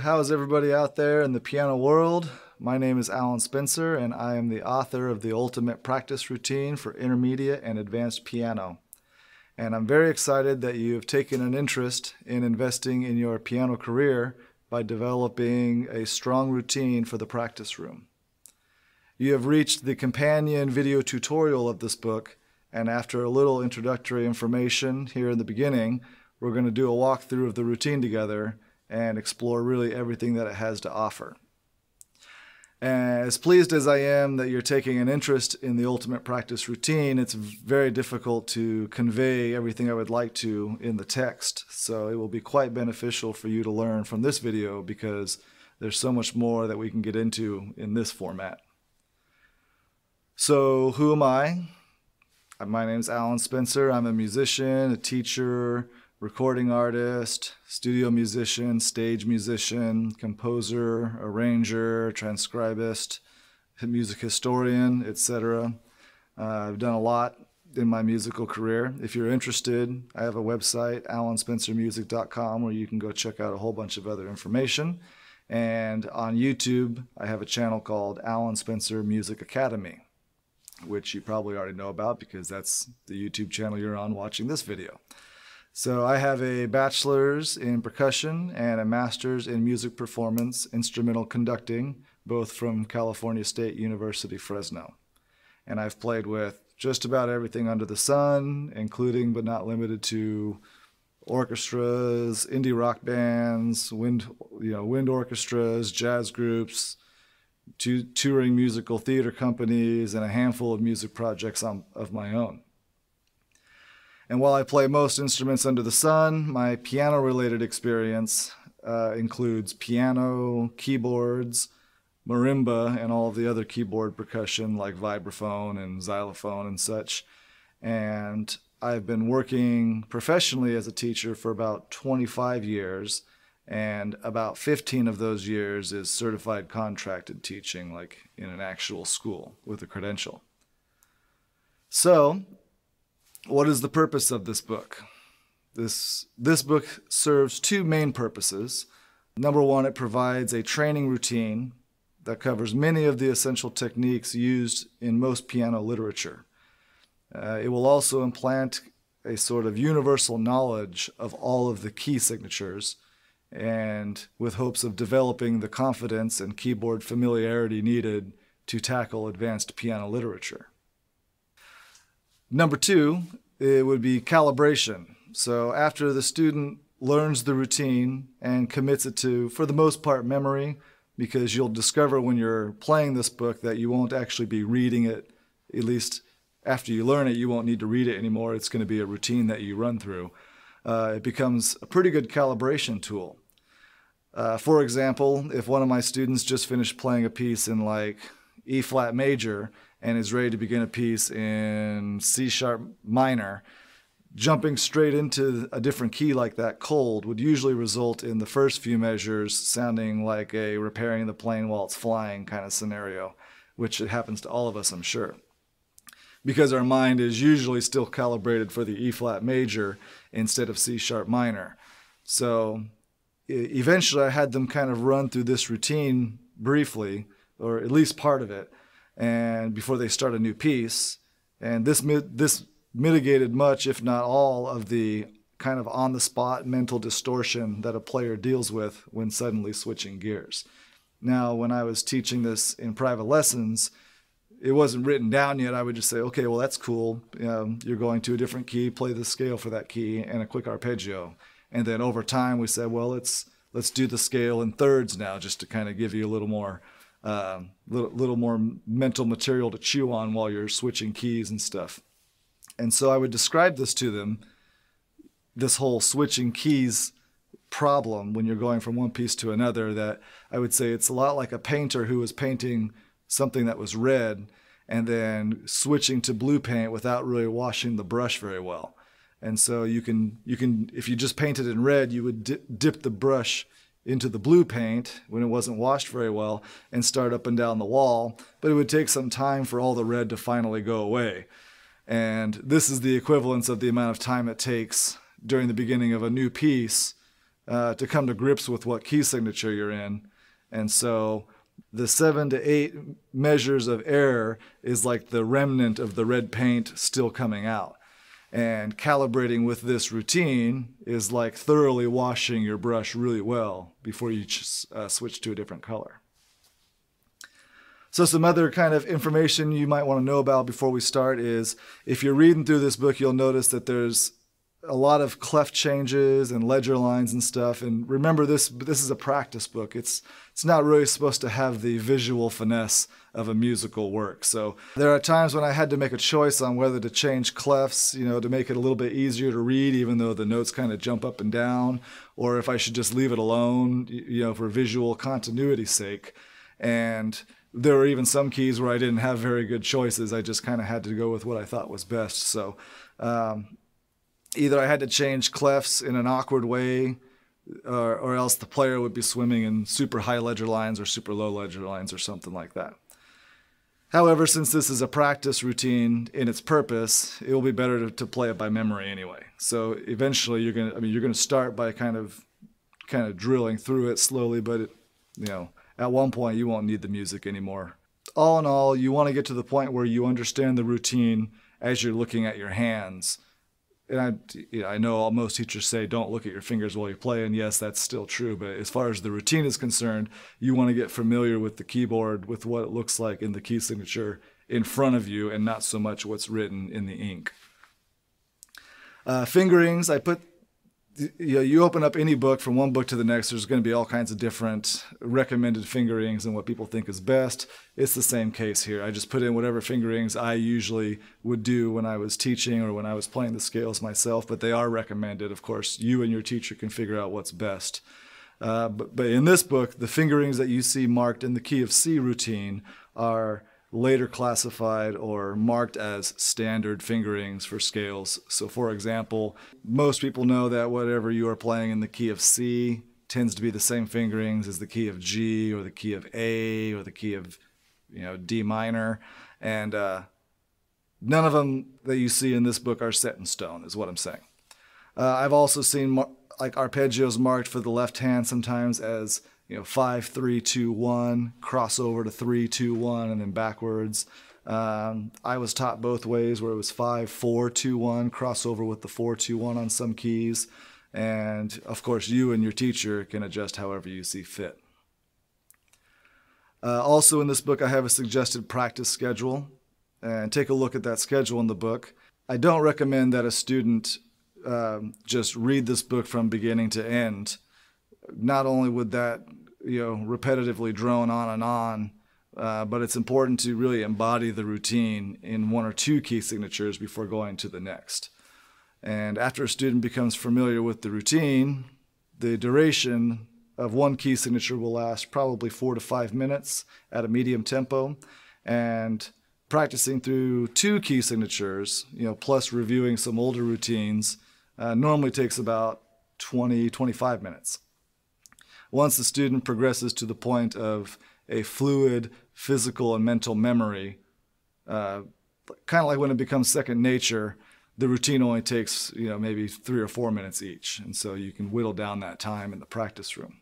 how's everybody out there in the piano world? My name is Allan Spencer, and I am the author of the Ultimate Practice Routine for Intermediate and Advanced Piano. And I'm very excited that you have taken an interest in investing in your piano career by developing a strong routine for the practice room. You have reached the companion video tutorial of this book, and after a little introductory information here in the beginning, we're going to do a walkthrough of the routine together and explore really everything that it has to offer. As pleased as I am that you're taking an interest in the Ultimate Practice Routine, it's very difficult to convey everything I would like to in the text. So it will be quite beneficial for you to learn from this video because there's so much more that we can get into in this format. So who am I? My name is Allan Spencer. I'm a musician, a teacher, recording artist, studio musician, stage musician, composer, arranger, transcribist, music historian, etc. I've done a lot in my musical career. If you're interested, I have a website, allanspencermusic.com, where you can go check out a whole bunch of other information. And on YouTube, I have a channel called Allan Spencer Music Academy, which you probably already know about because that's the YouTube channel you're on watching this video. So I have a bachelor's in percussion and a master's in music performance, instrumental conducting, both from California State University, Fresno. And I've played with just about everything under the sun, including but not limited to orchestras, indie rock bands, wind orchestras, jazz groups, touring musical theater companies, and a handful of music projects of my own. And while I play most instruments under the sun, my piano-related experience includes piano, keyboards, marimba, and all of the other keyboard percussion like vibraphone and xylophone and such. And I've been working professionally as a teacher for about 25 years, and about 15 of those years is certified contracted teaching, like in an actual school with a credential. So, what is the purpose of this book? This book serves two main purposes. Number one, it provides a training routine that covers many of the essential techniques used in most piano literature. It will also implant a sort of universal knowledge of all of the key signatures, and with hopes of developing the confidence and keyboard familiarity needed to tackle advanced piano literature. Number two, it would be calibration. So after the student learns the routine and commits it to, for the most part, memory, because you'll discover when you're playing this book that you won't actually be reading it, at least after you learn it, you won't need to read it anymore. It's going to be a routine that you run through. It becomes a pretty good calibration tool. For example, if one of my students just finished playing a piece in like E flat major and is ready to begin a piece in C sharp minor, jumping straight into a different key like that cold would usually result in the first few measures sounding like a repairing the plane while it's flying kind of scenario, which it happens to all of us, I'm sure. Because our mind is usually still calibrated for the E flat major instead of C sharp minor. So eventually I had them kind of run through this routine briefly, or at least part of it, and before they start a new piece. And this mitigated much, if not all, of the kind of on-the-spot mental distortion that a player deals with when suddenly switching gears. Now, when I was teaching this in private lessons, it wasn't written down yet. I would just say, okay, well, that's cool. You're going to a different key, play the scale for that key, and a quick arpeggio. And then over time, we said, well, let's do the scale in thirds now, just to kind of give you a little more mental material to chew on while you're switching keys and stuff. And so I would describe this to them, this whole switching keys problem when you're going from one piece to another, that I would say it's a lot like a painter who was painting something that was red and then switching to blue paint without really washing the brush very well. And so you can if you just painted in red, you would dip the brush into the blue paint when it wasn't washed very well and start up and down the wall, but it would take some time for all the red to finally go away. And this is the equivalence of the amount of time it takes during the beginning of a new piece to come to grips with what key signature you're in. And so the 7 to 8 measures of error is like the remnant of the red paint still coming out. And calibrating with this routine is like thoroughly washing your brush really well before you switch to a different color. So some other kind of information you might want to know about before we start is, if you're reading through this book, you'll notice that there's a lot of clef changes and ledger lines and stuff. And remember, this is a practice book. It's not really supposed to have the visual finesse of a musical work. So there are times when I had to make a choice on whether to change clefs, to make it a little bit easier to read, even though the notes kind of jump up and down, or if I should just leave it alone, for visual continuity's sake. And there were even some keys where I didn't have very good choices. I just kind of had to go with what I thought was best. So either I had to change clefs in an awkward way, or else the player would be swimming in super high ledger lines or super low ledger lines or something like that. However, since this is a practice routine in its purpose, it will be better to play it by memory anyway. So eventually you're going to start by kind of drilling through it slowly, but at one point you won't need the music anymore. All in all, you want to get to the point where you understand the routine as you're looking at your hands. And I know most teachers say don't look at your fingers while you play, and yes, that's still true. But as far as the routine is concerned, you want to get familiar with the keyboard, with what it looks like in the key signature in front of you, and not so much what's written in the ink. Fingerings, you open up any book, from one book to the next, there's going to be all kinds of different recommended fingerings and what people think is best. It's the same case here. I just put in whatever fingerings I usually would do when I was teaching or when I was playing the scales myself, but they are recommended. Of course, you and your teacher can figure out what's best. But in this book, the fingerings that you see marked in the key of C routine are later classified or marked as standard fingerings for scales. So for example, most people know that whatever you are playing in the key of C tends to be the same fingerings as the key of G or the key of A or the key of D minor. And none of them that you see in this book are set in stone, is what I'm saying. I've also seen like arpeggios marked for the left hand sometimes as 5, 3, 2, 1, cross over to 3, 2, 1, and then backwards. I was taught both ways, where it was 5, 4, 2, 1, cross over with the 4, 2, 1 on some keys. And of course, you and your teacher can adjust however you see fit. Also in this book, I have a suggested practice schedule, and take a look at that schedule in the book. I don't recommend that a student just read this book from beginning to end. Not only would that repetitively drone on and on, but it's important to really embody the routine in 1 or 2 key signatures before going to the next. And after a student becomes familiar with the routine, the duration of 1 key signature will last probably 4 to 5 minutes at a medium tempo. And practicing through 2 key signatures, plus reviewing some older routines, normally takes about 20-25 minutes. Once the student progresses to the point of a fluid physical and mental memory, kind of like when it becomes second nature, the routine only takes maybe 3 or 4 minutes each, and so you can whittle down that time in the practice room.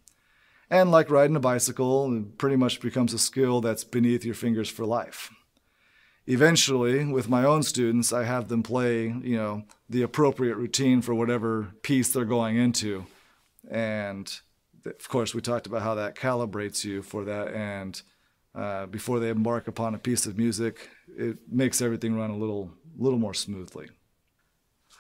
And like riding a bicycle, it pretty much becomes a skill that's beneath your fingers for life. Eventually, with my own students, I have them play the appropriate routine for whatever piece they're going into, and of course, we talked about how that calibrates you for that, and before they embark upon a piece of music, it makes everything run a little more smoothly.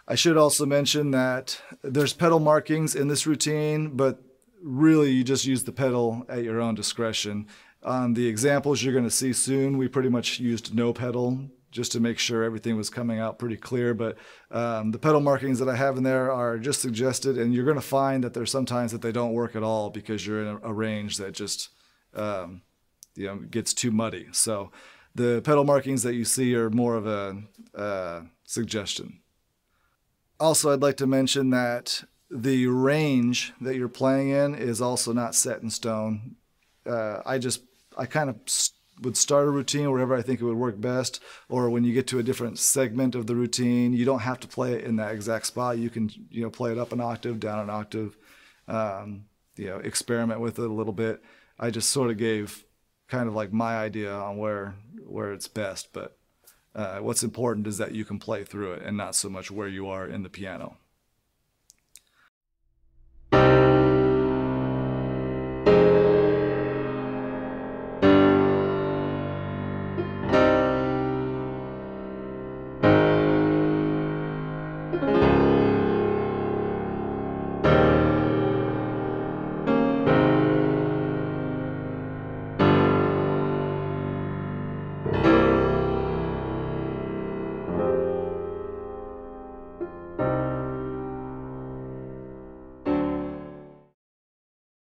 I should also mention that there's pedal markings in this routine, but really you just use the pedal at your own discretion. On the examples you're going to see soon, we pretty much used no pedal just to make sure everything was coming out pretty clear. But the pedal markings that I have in there are just suggested, and you're going to find that there's sometimes that they don't work at all because you're in a range that just gets too muddy. So the pedal markings that you see are more of a suggestion. Also, I'd like to mention that the range that you're playing in is also not set in stone. I kind of would start a routine wherever I think it would work best, or when you get to a different segment of the routine, you don't have to play it in that exact spot. You can play it up an octave, down an octave, experiment with it a little bit. I just sort of gave kind of like my idea on where it's best, but what's important is that you can play through it and not so much where you are in the piano.